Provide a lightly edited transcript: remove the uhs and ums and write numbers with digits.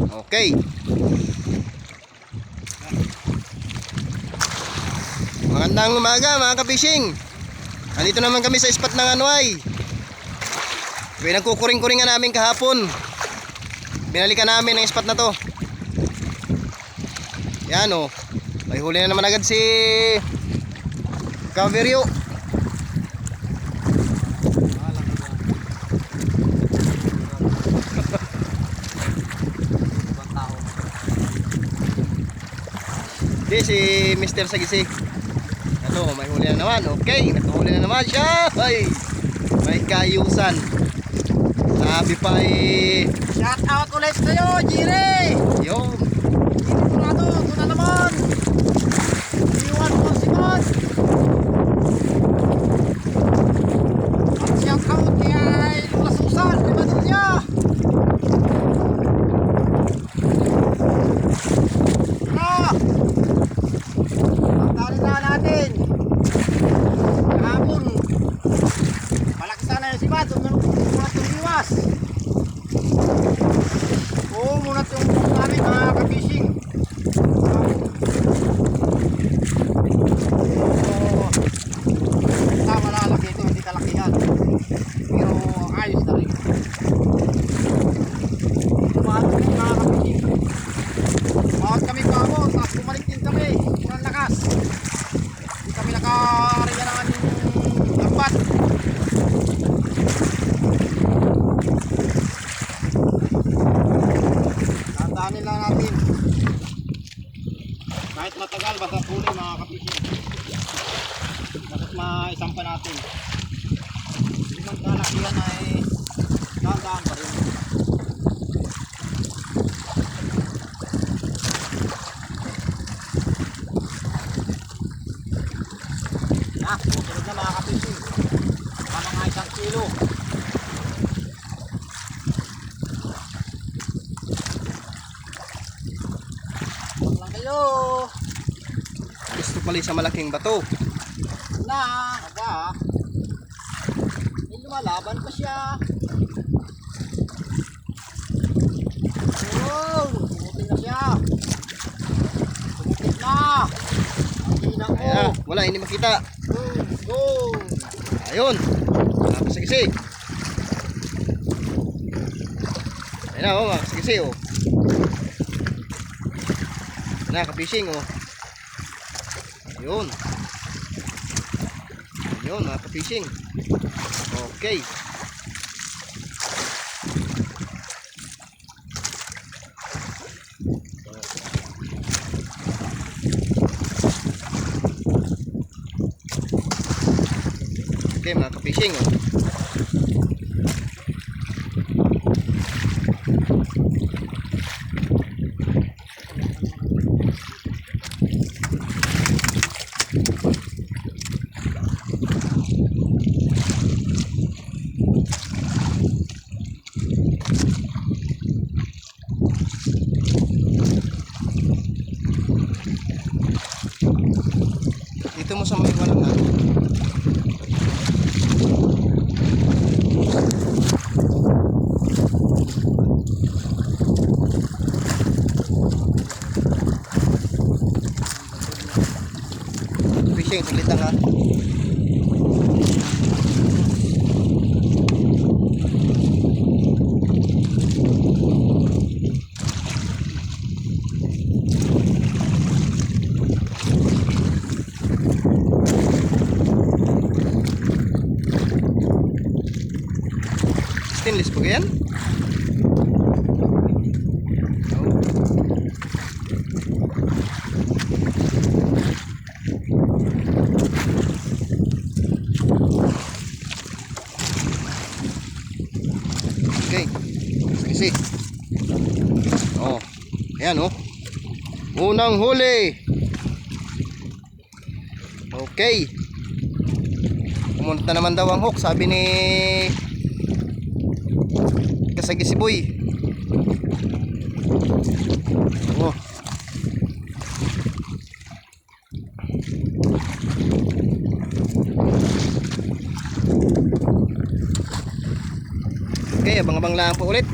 Okay. Magandang umaga mga ka-fishing. Nandito naman kami sa spot ng Anuay. Nagkukuring-kuringan namin kahapon. Binalikan namin ang spot na to. Yan o. May huli na naman agad si Caverio. Di si Mr. Sagisi. Ito, may huli na naman. Okay, nakahuli na naman siya. Ay, may kayusan. Sabi pa eh. Shout out ulit sa'yo, Jire. Yo. Ito na naman. Iwan mo si God. At shout out kay Lula Susan, diba din niya? Ang na natin. Kahapon. Malaki sana yung si Bad. Muna tumiwas. Oo, muna itong namin mga ka-fishing. Tama lalaki ito, hindi kalakihan. Pero ayos na rin. Tumahan kami mga ka-fishing. Tumahan kami kamo, tapos bumalik din kami. Ang lakas. Hindi kami nakariyanan ng lambat. Tandaanin lang natin. Kahit matagal, basta huli mga ka-fishing. Dapat maisampa natin. Hindi man kalakihan ay tandaan pa rin. Susunod na mga ka-fishing. Tama nga 1 kilo. Huwag lang kayo. Gusto pala sa malaking bato. Na, aga. May lumalaban pa siya. Oh, tumutin na siya. Tumutin na. Ang hinang mo. Ayan, wala, hindi makita. Go. Ayun. Mga Sagisi. Ayan na mga Sagisi oh. Ayan na, ka-fishing oh. Ayun. Ayun mga ka-fishing. Okay. Okay mga ka-fishing oh. Dito mo sa may walang na. Fishing, saglit lang ha. Stainless po yan? Okay. Sige. Oh. Ayan oh. Unang huli. Okay. Pumunta naman daw ang hook, sabi ni Sagisi boy. Oh. Okay, abang-abang lang po ulit.